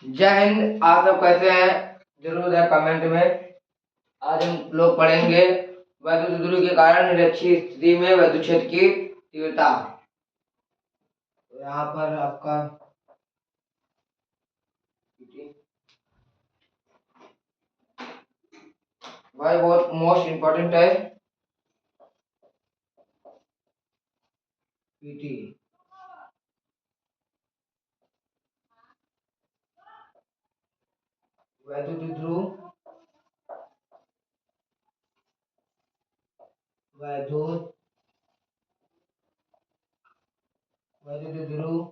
जय हिंद। आप सब कैसे हैं? जरूर बताएं कमेंट में। आज हम लोग पढ़ेंगे वैद्युत ध्रुव के कारण निरक्षीय स्थिति में वैद्युत क्षेत्र की तीव्रता। तो यहाँ पर आपका भाई बहुत मोस्ट इम्पोर्टेंट है पीटी। वैद्युत ध्रुव वैद्युत वैद्युत ध्रुव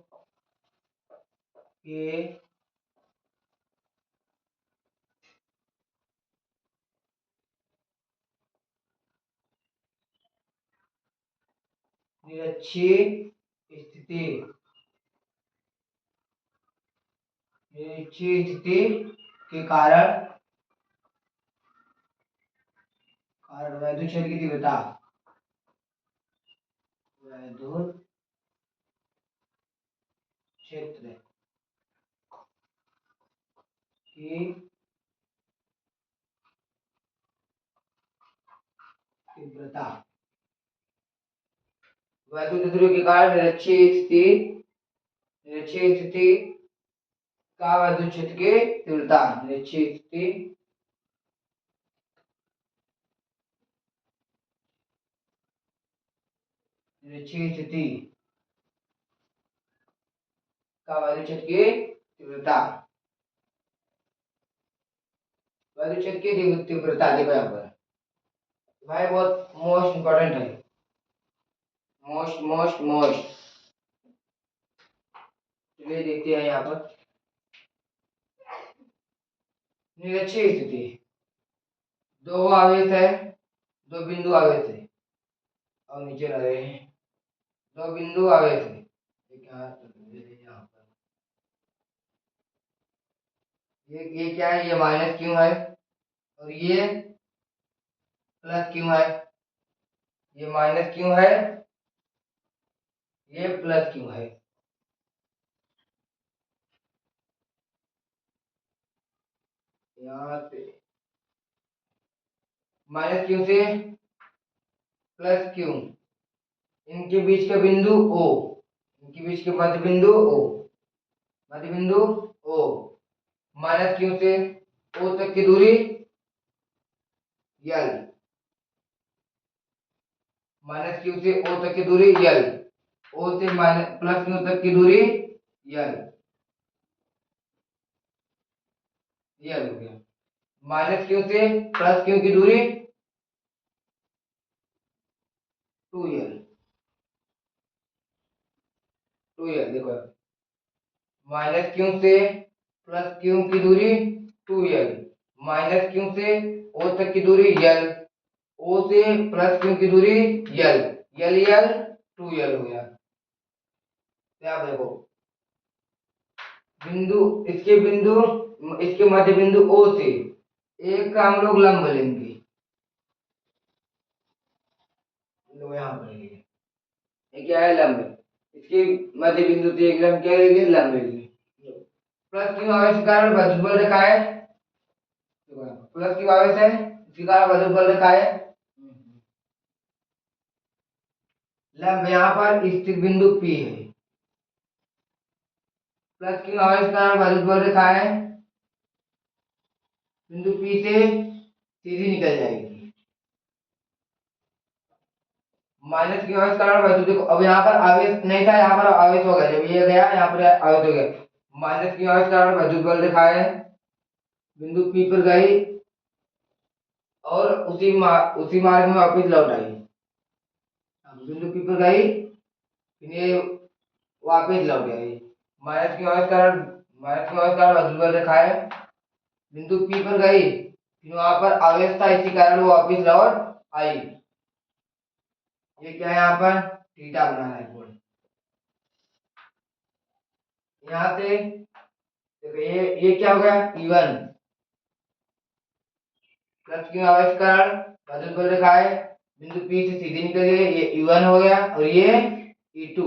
के निरक्षीय स्थिति निरक्षीय स्थिति के कारण वैद्युत क्षेत्र की तीव्रता वैद्युत क्षेत्र की तीव्रता वैद्युत ध्रुव के कारण निरक्षीय स्थिति का वैद्युत क्षेत्र की तीव्रता निरक्षीय स्थिति का वैद्युत क्षेत्र की तीव्रता वैद्युत क्षेत्र की तीव्रता देखो यहाँ पर भाई बहुत मोस्ट इंपॉर्टेंट है। मोस्ट मोस्ट मोस्ट चलिए देखते हैं यहाँ पर निरक्षीय स्थिति। दो आवेश है, दो बिंदु आवेश है और नीचे रहे दो बिंदु आवेश है। यहाँ पर ये क्या है? ये माइनस क्यों है और ये प्लस क्यों है? ये माइनस क्यों है, ये प्लस क्यों है? यहाँ पे माइनस क्यों से प्लस क्यों, इनके बीच का बिंदु ओ, इनके बीच के मध्य बिंदु ओ, मध्य बिंदु ओ। माइनस क्यों से ओ तक की दूरी यल, माइनस क्यू से ओ तक की दूरी यल, ओ से माइनस प्लस क्यू तक की दूरी यल, यल हो गया। माइनस क्यू से प्लस क्यू की दूरी 2l, 2l देखो माइनस क्यू से प्लस क्यू की दूरी 2l, माइनस क्यू से ओ तक की दूरी यल, ओ से प्लस क्यू की दूरी यल, यल यल 2l हो गया। क्या देखो बिंदु इसके मध्य बिंदु ओ से एक का हम लोग लंब लेंगे। लो यहाँ पर ये क्या है? लंब। इसके मध्य बिंदु से एक लंब क्या लेंगे? लंब लेंगे। प्लस क्यू आवेश के कारण विद्युत बल रखा है, प्लस क्यू आवेश है इसके कारण विद्युत बल रखा है। लंब यहाँ पर स्थित बिंदु P है, प्लस क्यू आवेश के कारण विद्युत बल रखा है, बिंदु P से सीधी निकल जाएगी। माइनस क्यू आवेश कारण वैद्युत, देखो अब यहाँ पर आवेश नहीं था, यहाँ पर आवेश हो गया, जब ये गया यहाँ पर आवेश हो गया। माइनस क्यू आवेश कारण वैद्युत बल रखा है, बिंदु P पर गई और उसी मार्ग में वापस लौट आई। बिंदु P पर गई फिर ये वापस लौट आई। माइनस क्यू आवेश कारण विद्युत बल रखा है, बिंदु P पर गई फिर वहां पर आवेश था, इसी कारण वो वापस लौट आई। ये क्या है? यहाँ पर थीटा बनाना है कोण। यहाँ से देखो ये क्या हो गया? E1, प्लस क्यू आवेश कारण विद्युत बल रखा है, बिंदु P से सीधी निकल गई, ये E1 हो गया और ये E2,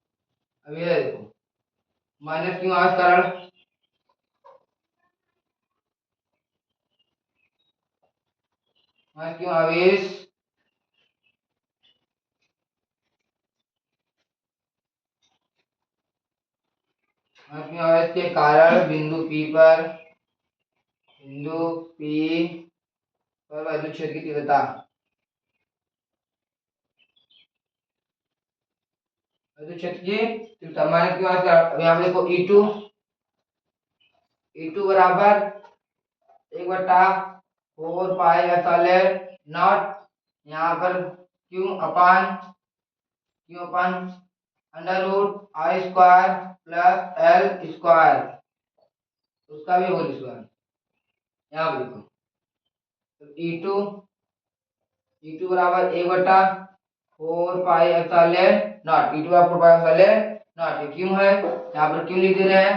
अब ये देखो माइनस क्यों आवेश कारण, माइनस क्यों आवेश के कारण बिंदु P पर विद्युत क्षेत्र की तीव्रता, विद्युत क्षेत्र की तीव्रता माइनस क्यों आवेश कारण। अब यहाँ पे देखो E2 बराबर 1/4 पाई एप्सिलॉन नॉट, यहाँ पर Q upon under root I square plus L square, उसका भी होल स्क्वायर। यहाँ पे देखो ई टू बराबर 1/4 pi epsilon naught, E two बराबर 4 पाई एप्सिलॉन नॉट। क्यों है यहाँ पर क्यों लिख दे रहे हैं,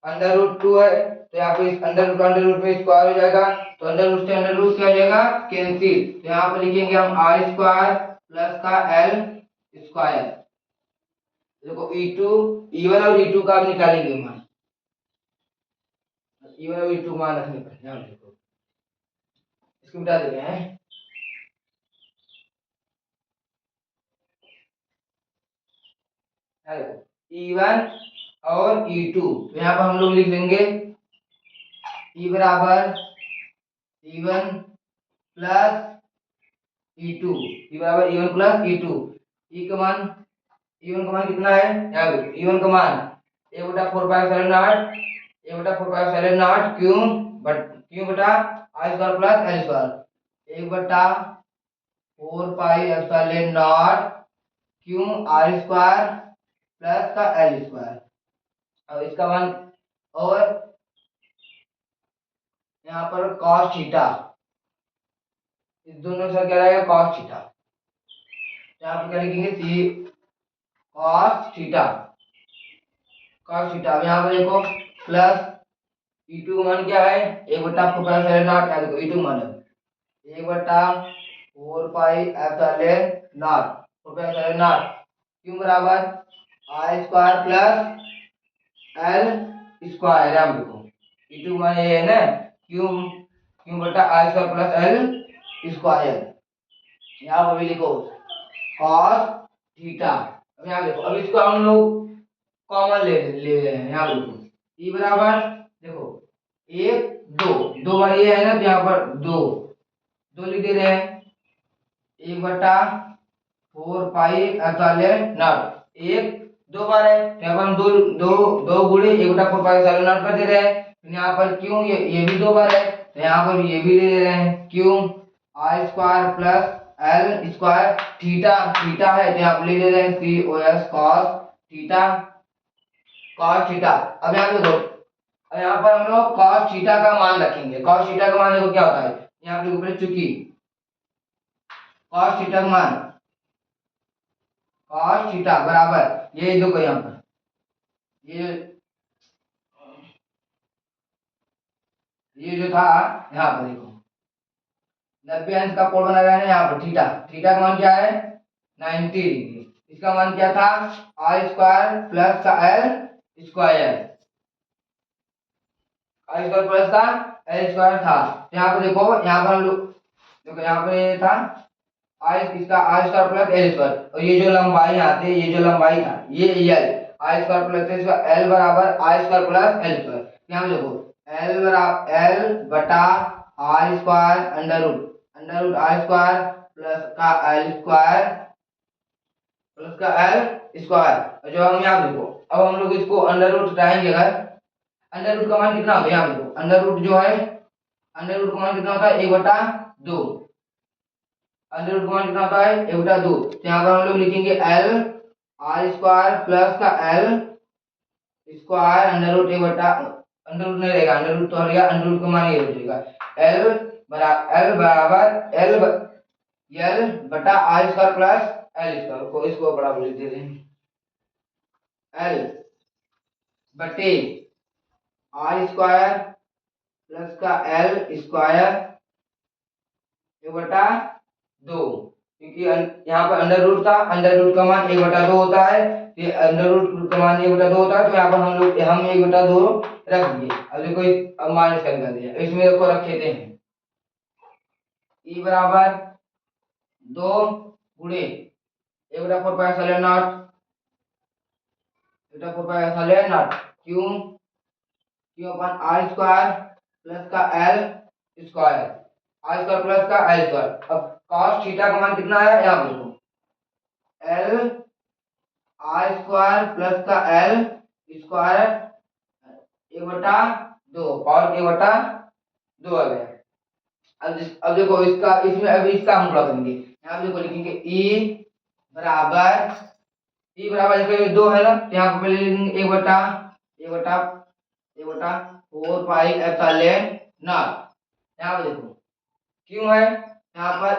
अंडर रूट 2 है तो यहाँ पे अंडर रूट में स्क्वायर हो जाएगा, तो अंडर रूट से अंडर रूट क्या हो जाएगा कैंसिल, तो यहाँ पर लिखेंगे हम आर स्क्वायर प्लस का एल स्क्वायर। देखो ई वन और ई टू का अब निकालेंगे मान, ई वन और ई टू मान रखने पर यहाँ देखो इसको मिटा देते हैं। ई वन और ई टू, तो यहाँ पर हम लोग लिख लेंगे ई बराबर E one plus E two, E बराबर E one plus E two. E का मान ई वन का मान कितना है, यहाँ पे ई वन का मान 1/4 pi epsilon naught, 1/4 pi epsilon naught q बटा i square plus L square, 1/4 pi epsilon naught q r square plus का एल स्क्वायर। अब इसका मान, और यहाँ पर कॉस थीटा, इस दोनों से क्या रहेगा कॉस थीटा, यहाँ पर क्या लिखेंगे सी कॉस थीटा। अब यहाँ पर देखो प्लस ई टू मान क्या है 1/4 पाई एप्सिलॉन नॉट, क्या देखो ई टू मान 1/4 पाई एप्सिलॉन नॉट क्यों बराबर I square plus L square. यहाँ देखो ई टू मान ये है ना, क्यों क्यों बटा i square plus L square. यहाँ पर भी लिखो कॉस थीटा। अब यहाँ देखो, अब इसको हम लोग कॉमन ले रहे हैं। यहाँ देखो ई बराबर देखो 1 2 बार ये है ना, तो यहाँ पर दो लिख दे रहे हैं, 1/4 पाई एप्सिलॉन नॉट, एक 2 बार है तो यहाँ पर हम दो दो दो गुणे 1/4 पाई एप्सिलॉन नॉट कर दे रहे हैं। यहाँ पर क्यों ये भी 2 बार है तो यहाँ पर ये भी ले रहे हैं, q i square plus L square, theta है तो यहाँ पर ले रहे हैं C O S cos theta. अब यहाँ पे देखो, अब यहाँ पर हम लोग कॉस थीटा का मान रखेंगे। कॉस थीटा का मान देखो क्या होता है, यहाँ पे ऊपर चूंकि कॉस थीटा का मान कॉस थीटा बराबर ये देखो यहाँ पर ये जो था यहाँ पर देखो 90 अंश का कोण बना रहा है ना, यहाँ पर थीटा का मान क्या है 90 डिग्री। इसका मान क्या था आई स्क्वायर प्लस का एल स्क्वायर, आई स्क्वायर प्लस का एल स्क्वायर था। यहाँ पर देखो, यहाँ पर हम लोग देखो यहाँ पे था इसका आई स्क्वायर प्लस एल स्क्वायर, और ये जो लंबाई आती है, ये जो लंबाई था ये एल, आई स्क्वायर प्लस इसका एल बराबर I square plus L square. यहाँ देखो एल बराबर एल बटा R square under root I square plus का एल स्क्वायर। और जो हम यहाँ देखो, अब हम लोग इसको अंडर रूट हटाएंगे, अगर अंडर रूट का मान कितना होता है, यहाँ देखो अंडर रूट जो है अंडर रूट का मान कितना होता है 1/2, अंडर रूट का मान कितना होता है 1/2। तो यहाँ पर हम लोग लिखेंगे एल आर स्क्वायर प्लस का L square under root under root नहीं रहेगा, अंडर रूट तो हट गया, अंडर रूट का मान ये हो जाएगा एल बराबर एल बटा R square plus L square, को इसको बराबर लिख देते हैं एल बटे आर स्क्वायर प्लस का एल स्क्वायर 1/2। क्योंकि यहाँ पर अंडर रूट का मान 1/2 होता है, ये अंडर रूट का मान 1/2 होता है, तो यहाँ पर हम 1/2 रख दिए। अब देखो अब माइनस कर दिया, इसमें देखो रखे थे ई बराबर 2 गुणे 1/4 क्यों क्यों अपन आर स्क्वायर प्लस का L square, R square plus का एल स्क्वायर। अब cos थीटा का मान कितना है, यहाँ पे देखो एल आर स्क्वायर प्लस का एल स्क्वायर 1/2 पावर 1/2 आ गया। अब देखो इसका इसमें अब इसका हम क्या करेंगे, यहाँ पे देखो लिखेंगे ई बराबर देखो 2 है ना, तो यहाँ पे पहले लिखेंगे 1/4 नॉट। यहाँ पे देखो क्यों है, यहाँ पर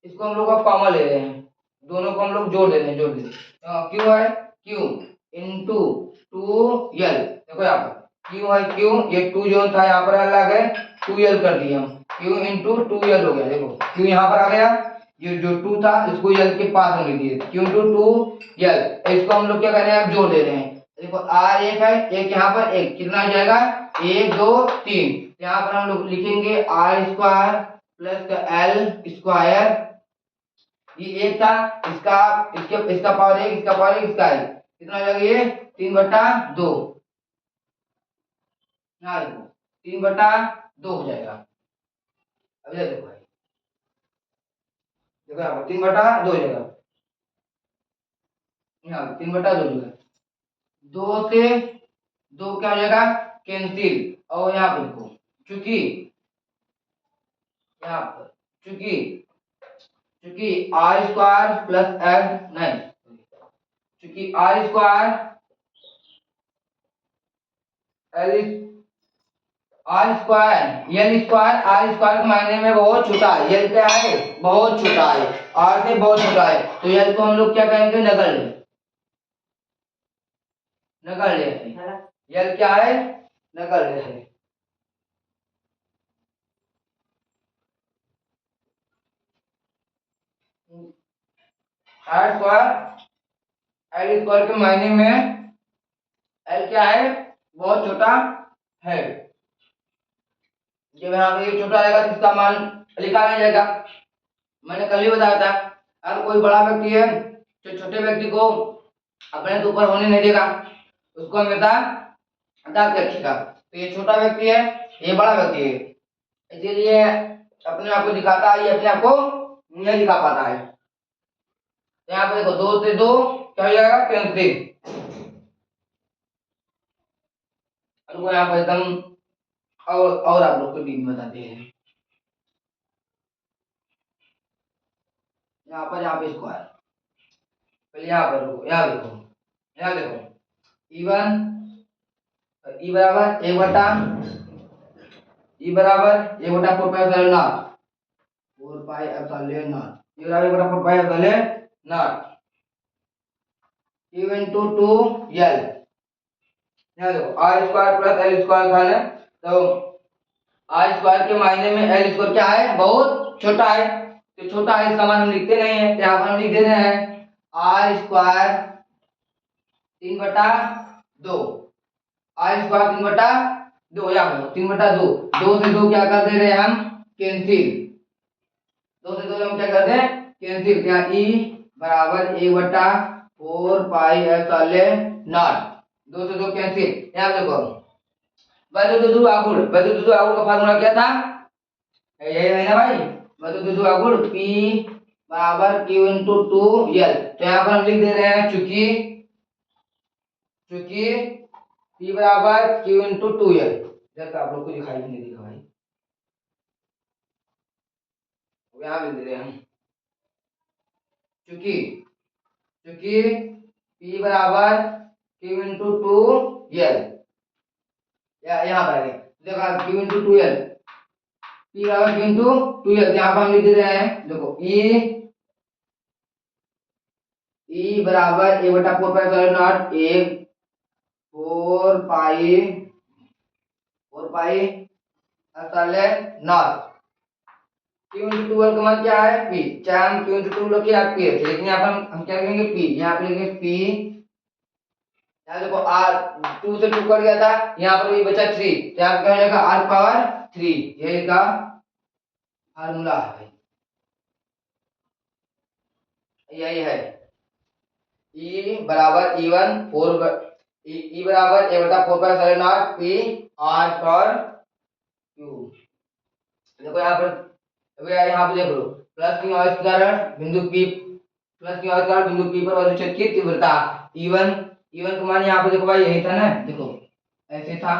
इसको हम लोग अब कॉमन ले रहे हैं, दोनों को हम लोग जोड़ दे रहे हैं, क्यों है क्यों इंटू 2l। देखो यहाँ पर क्यों है क्यों, ये 2 जो था यहाँ पर अलग है, 2l कर दिए हम, क्यों इंटू 2l हो गया। देखो क्यों यहाँ पर आ गया, ये जो 2 था इसको l के पास हम लिख दिए, क्यों इंटू 2l। इसको हम लोग क्या कर रहे हैं, अब जोड़ दे रहे हैं। देखो r एक है, एक यहाँ पर एक कितना हो जाएगा 1 2 3, यहाँ पर हम लोग लिखेंगे आर स्क्वायर प्लस का एल स्क्वायर, ये एक था, इसका इसका पावर एक, इसका पावर एक, इसका एक, कितना हो जाएगा ये 3/2, यहाँ देखो 3/2 हो जाएगा। अब ये देखो भाई, देखो यहाँ पर 3/2 हो जाएगा, यहाँ 3/2 हो जाएगा, 2 से 2 क्या हो जाएगा कैंसिल। और यहाँ पर देखो चूंकि यहाँ पर चूंकि चूंकि आर स्क्वायर प्लस एल नहीं, चूंकि R square L R square L square R square के मायने में बहुत छोटा है, एल क्या है बहुत छोटा है, आर से बहुत छोटा है, तो एल को हम लोग क्या कहेंगे नगण्य एल क्या है नगण्य है। आर स्क्वायर एल स्क्वायर के मायने में एल क्या है बहुत छोटा है, जब यहाँ पे ये छोटा रहेगा तो इसका मान लिखा नहीं जाएगा। मैंने कल ही बताया था, अगर कोई बड़ा व्यक्ति है जो छोटे व्यक्ति को अपने से ऊपर होने नहीं देगा, उसको हमेशा दाब के रखेगा। तो ये छोटा व्यक्ति है, ये बड़ा व्यक्ति है, इसीलिए अपने आप को दिखाता है, ये अपने आप को नहीं दिखा पाता है। तो यहाँ पे देखो 2 से 2 क्या हो जाएगा कैंसिल। और यहाँ पर एकदम और आप लोग को डीप में बताते हैं, यहाँ पे स्क्वायर पहले यहाँ पर रुको, यहाँ देखो इवन ई बराबर 1/4 ये बराबर 1/4 इवन टू 2l। यहाँ देखो R square plus L square था ना, तो आर स्क्वायर के मायने में एल स्क्वायर क्या है बहुत छोटा है, तो छोटा है इसका मान हम लिखते नहीं है, यहाँ पर हम लिख दे रहे हैं आर स्क्वायर 3/2, आर स्क्वायर 3/2, यहाँ पर 3/2, 2 से 2 क्या कर दे रहे हैं हम कैंसिल, 2 से 2 हम क्या करते हैं कैंसिल, क्या ई बराबर 1/4 2 से 2 कैंसिल। यहाँ देखो वैद्युत आघूर्ण का फार्मूला क्या था, यही है ना भाई, वैद्युत आघूर्ण P बराबर Q इंटू 2l। तो यहाँ पर हम लिख दे रहे हैं चूंकि P बराबर Q इंटू 2l, जैसा आप लोग को दिखाई नहीं देगा भाई, यहाँ लिख दे रहे हैं हम चूंकि P बराबर Q इंटू 2l, यहाँ पर देखो Q इंटू 2l, P बराबर Q इंटू 2l, यहाँ पर हम लिख दे रहे हैं देखो E बराबर 1/4 1 4 pi epsilon not. Q into two का मान क्या है P, चाहे हम Q इंटू टू रखिए या P रखिए, लेकिन यहाँ पर हम क्या लिखेंगे P, यहाँ पे लिखेंगे P। यहाँ देखो R 2 से 2 कट गया था, यहाँ पर भी बचा 3, तो यहाँ क्या हो जाएगा R पावर 3, ये इसका फार्मूला है भाई, यही है। E बराबर E1 4 E बराबर A बटा 4 pi sine not P R पर Q। देखो यहाँ पर, अभी यहाँ पे देख लो, प्लस क्यू आर स्क्वायर बिंदु P, plus Q R square बिंदु P पर वाले क्षेत्र की तीव्रता E1, E1 का मान यहाँ पे देखो भाई यही था ना, देखो ऐसे था,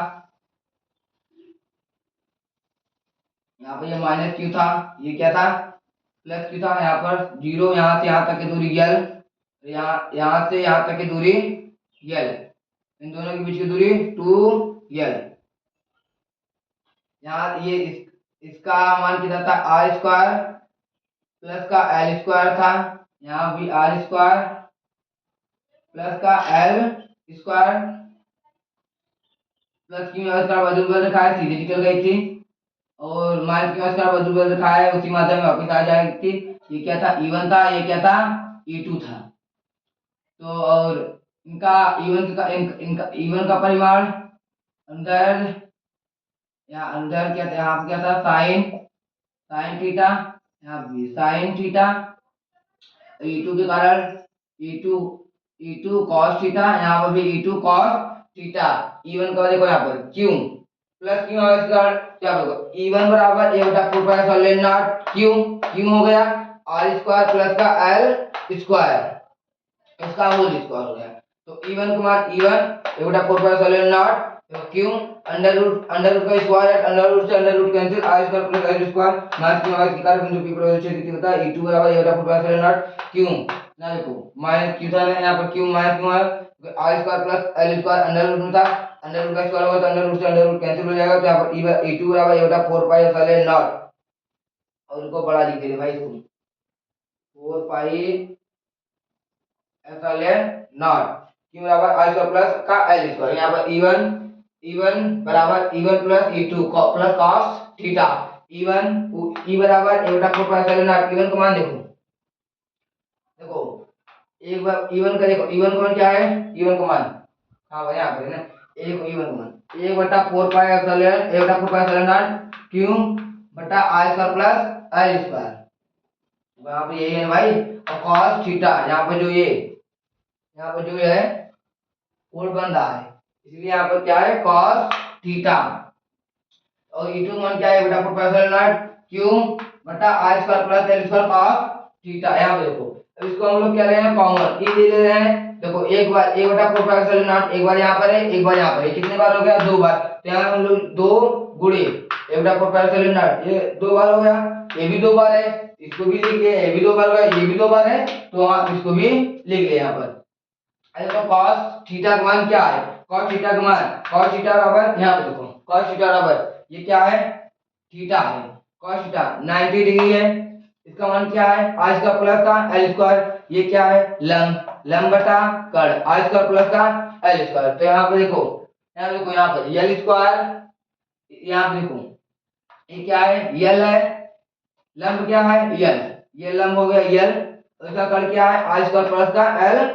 यहाँ पर ये माइनस क्यू था, ये क्या था प्लस क्यू था, यहाँ पर जीरो, यहाँ से यहाँ तक की दूरी यल, यहाँ से यहाँ तक की दूरी यल, इन दोनों के बीच की दूरी 2 यल। यहाँ ये इसका मान कितना था आर स्क्वायर प्लस का एल स्क्वायर था, यहाँ भी आर स्क्वायर प्लस का L square plus Q square बदल रखा है, सीधे निकल गई थी, और माइनस क्यू स्क्वायर बदल रखा है, उसी मात्रा में वापस आ जाएगी थी। ये क्या था E1 था, ये क्या था E2 था। तो और इनका E1 का इनका E1 का परिमाण अंदर, यहाँ अंदर क्या था, यहाँ पे क्या था साइन साइन थीटा, यहाँ भी साइन थीटा, E2 के कारण E2 cos थीटा, यहाँ पर भी E2 cos थीटा। E1 का देखो यहाँ पर Q प्लस क्यू इसका क्या होगा E1 बराबर A बटा 4 पाई साइन नॉट Q हो गया R स्क्वायर प्लस का L स्क्वायर, इसका होल स्क्वायर हो गया। तो E1 का मान E1 A बटा 4 pi sine naught Q under root का स्क्वायर है, अंडर रूट से under root cancel, R square plus L square minus Q R square बिंदु P पर क्षेत्र की होता है E2 बराबर A बटा 4 पाई साइन नॉट Q, ना देखो माइनस क्यू था ना, यहाँ पर Q माइनस क्यू है, R square plus L square under root में था, अंडर रूट का स्क्वायर होगा तो अंडर रूट से अंडर रूट कैंसिल हो जाएगा, तो यहाँ पर E2 बराबर A बटा 4 पाई साइन नॉट, और इनको बड़ा लिख दे भाई, इसको 4 पाई एप्सिलॉन नॉट Q बराबर R स्क्वायर प्लस का L स्क्वायर, यहाँ पर E1 बराबर E1 plus E2 plus cos theta, E बराबर A बटा 4 पाई एप्सिलॉन नॉट, E1 का मान देखो, एक बार E1 का देखो, E1 का मान क्या है, E1 का मान हाँ भाई यहाँ पर है ना, एक E1 का मान 1 बटा 4 पाई एप्सिलॉन A बटा 4 पाई एप्सिलॉन नॉट Q बटा R square plus L square, यहाँ पे यही है भाई, और cos थीटा यहाँ पर जो ये यहाँ पर जो है कोण बन रहा है, इसलिए यहाँ पर क्या है cos थीटा, और E2 मान क्या है बेटा 4 पाई एप्सिलॉन नॉट Q बटा R square plus L square cos theta. यहाँ पे देखो अब इसको हम लोग क्या ले रहे हैं कॉमन, E ले ले रहे हैं, देखो एक बार A बटा 4 पाई एप्सिलॉन नॉट, एक बार यहाँ पर है एक बार यहाँ पर है, कितने बार हो गया 2 बार, तो यहाँ हम लोग 2 गुणे A बटा 4 पाई एप्सिलॉन नॉट, ये 2 बार हो गया, ये भी 2 बार है, इसको भी लिख लिया, ये भी 2 बार हो गया, ये भी 2 बार है, तो हम इसको भी लिख लिया यहाँ पर। तो cos थीटा का मान क्या है, cos थीटा का मान cos थीटा बराबर यहाँ पे देखो cos थीटा बराबर ये क्या है थीटा है, cos थीटा 90 डिग्री है, इसका मान क्या है r स्क्वायर प्लस का l स्क्वायर, ये क्या है लंब बटा कर्ण r स्क्वायर प्लस का l स्क्वायर, तो यहाँ पे देखो यहाँ पर l स्क्वायर, यहाँ पे देखो ये क्या है l है, लंब क्या है l, ये लंब हो गया l, इसका कर्ण क्या है r स्क्वायर प्लस का l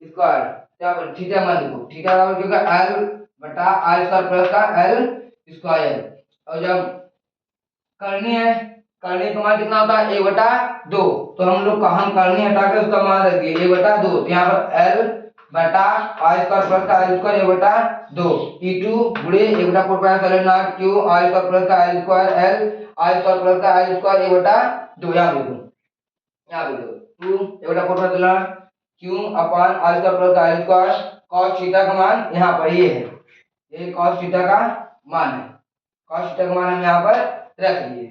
स्क्वायर, क्या पर थीटा मान देखो थीटा बराबर क्या होगा l बटा r स्क्वायर प्लस का l स्क्वायर, और जब करनी है करनी का मान कितना होता है a बटा 2, तो हम लोग हम करनी हटा के उसका मान रख दिए a बटा 2, तो यहाँ पर l बटा r स्क्वायर प्लस का l स्क्वायर a बटा 2 E2 गुणे a बटा 4 pi epsilon not q r square plus का l square l r square plus का l स्क्वायर a बटा 2, यहाँ देखो 2 a बटा 4 पाई एप्सिलॉन Q अपान r स्क्वायर प्लस का l स्क्वायर, cos थीटा का मान यहाँ पर ये है, ये cos थीटा का मान है, cos थीटा का मान हम यहाँ पर रख लिए।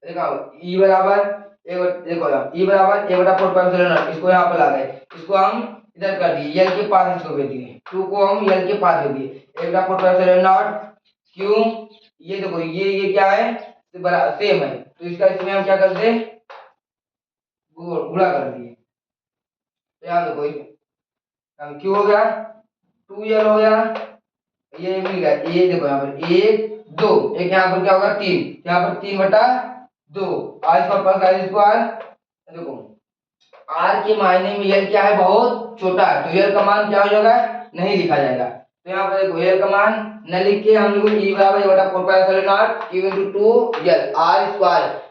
देखो E बराबर देखो E बराबर a बटा 4 पाई एप्सिलॉन नॉट, इसको यहाँ पर ला गए, इसको हम इधर कर दिए l के पास, इसको भेज दिए 2 को हम l के पास भेज दिए, a बटा 4 पाई एप्सिलॉन नॉट Q, ये देखो ये क्या है सेम है, तो इसका इसमें हम क्या कर दे गुणा कर दिए, यहाँ देखो हम Q हो गया 2l हो गया, ये मिल गया, ये देखो यहाँ पर 1 2 एक यहाँ पर क्या होगा 3, यहाँ पर 3 बटा 2 R square plus R square. देखो आर के मायने में यल क्या है, बहुत छोटा है, तो यल का मान क्या हो जाएगा, नहीं लिखा जाएगा। तो यहाँ पर देखो यल का मान न लिख के हम लोग ई बराबर बटा 4 pi epsilon naught Q into 2 L R square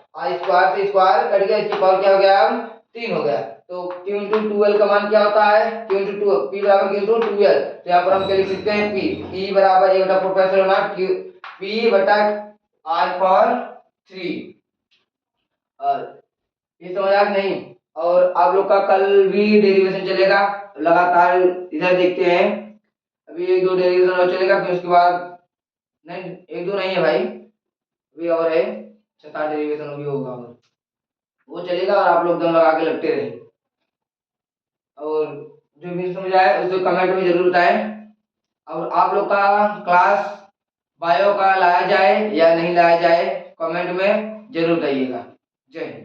से स्क्वायर कट गया, इसकी पावर क्या हो गया, अब 3 हो गया। तो क्यू इनटू 2 यल का मान क्या होता है, क्यू इनटू 2 पी बराबर क्यू इनटू 2 यल। तो यहाँ पर हम क्या लिख सकते हैं, पी ई बराबर ए बटा 4 pi epsilon naught Q P बटा आर पावर 3। और ये समझ आ कि नहीं। और आप लोग का कल भी डेरिवेशन चलेगा लगातार, इधर देखते हैं। अभी एक दो डेरिवेशन और चलेगा, फिर उसके बाद नहीं, एक दो नहीं है भाई, अभी और है 6-7 डेरिवेशन भी होगा, और वो चलेगा और आप लोग दम लगा के लगते रहे। और जो भी समझ आए उसे कमेंट में जरूर बताएं। और आप लोग का क्लास बायो का लाया जाए या नहीं लाया जाए, कमेंट में जरूर बताइएगा। जय हिंद।